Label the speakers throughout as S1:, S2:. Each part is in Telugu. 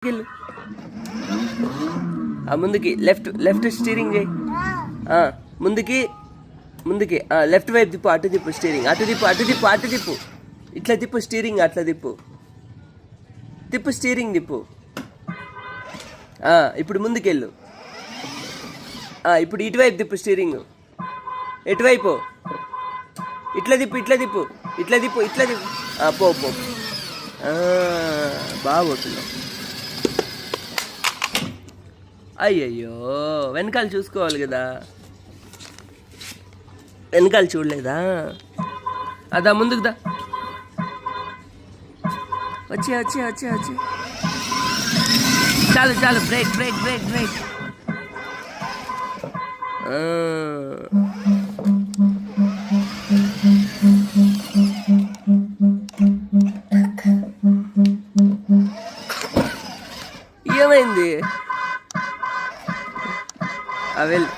S1: వెళ్ళు. ముందుకి లెఫ్ట్ లెఫ్ట్ స్టీరింగ్ చేయి. ముందుకి ముందుకి లెఫ్ట్ వైపు తిప్పు. అటు తిప్పు స్టీరింగ్. అటు తిప్పు అటు తిప్పు అటు తిప్పు. ఇట్లా తిప్పు స్టీరింగ్. అట్లా తిప్పు. తిప్పు స్టీరింగ్ తిప్పు. ఇప్పుడు ముందుకెళ్ళు. ఇప్పుడు ఇటువైపు తిప్పు స్టీరింగ్. ఎటువైపు? ఇట్లా తిప్పు ఇట్లా తిప్పు ఇట్లా తిప్పు ఇట్లా తిప్పు. పో పో. బాగా పోతున్నావు. అయ్యయ్యో, వెనకాల చూసుకోవాలి కదా. వెనకాల చూడలేదా? అదా ముందుకు దా. వచ్చే వచ్చే వచ్చే వచ్చే. చాలు చాలు. Break break break break. ఏమైంది? వెళ్ళు.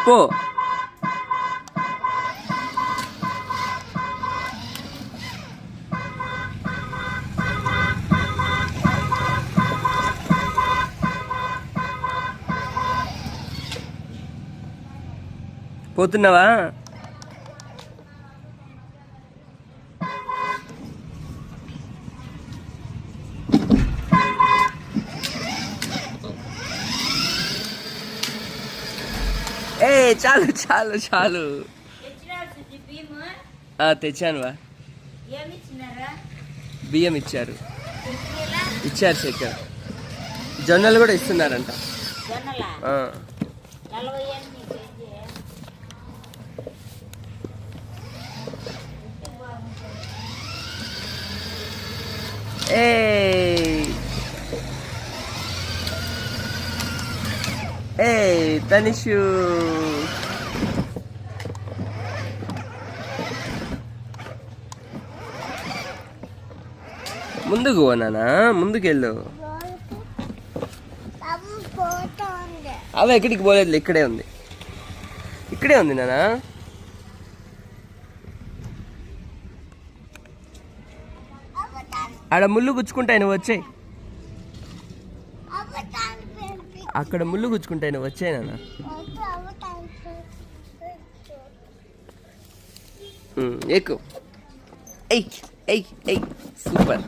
S1: పో. పోతున్నావా? చాలు చాలు చాలు. తెచ్చాను వా. బియ్యం ఇచ్చారు. ఇచ్చారు శేఖర్. జొన్నలు కూడా ఇస్తున్నారంట. తనిషు. ముందుకు పోనా? ముందుకెళ్ళు. అవి ఎక్కడికి పోలేదు. ఇక్కడే ఉంది. ఇక్కడే ఉంది నానా. ఆడ ముళ్ళు గుచ్చుకుంటాయి. నువ్వు వచ్చాయి. అక్కడ ముళ్ళు గుచ్చుకుంటాయి. నువ్వు వచ్చాయి నాన్న. ఎక్కు. ఎయ్ ఎయ్ ఎయ్. సూపర్.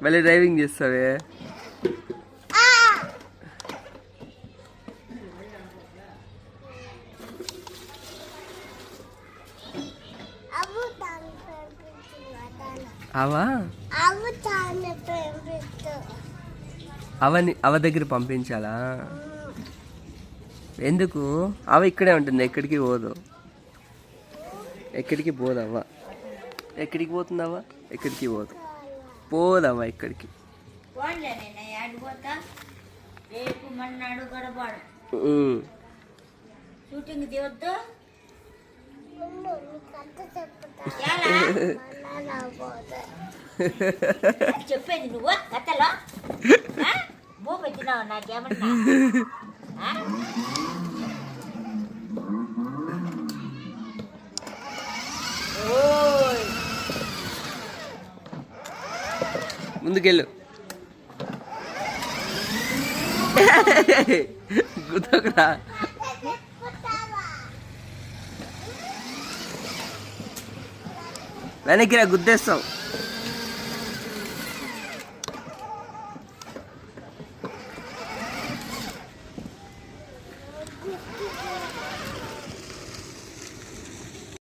S1: మళ్ళీ డ్రైవింగ్ చేస్తావే. అవా అవ దగ్గర పంపించాలా? ఎందుకు? అవ ఇక్కడే ఉంటుంది. ఎక్కడికి పోదు. ఎక్కడికి పోదు అవ్వ. ఎక్కడికి పోతుందవ్వ? ఎక్కడికి పోదు. పోదవ్వ ఎక్కడికి.
S2: చెప్పేది నువ్వు కథలో పెట్టినావు నాకేమన్నా.
S1: ముందుకెళ్ళు. గుర్తుకురా. వెనక్కి రా, గుద్దేస్తావు.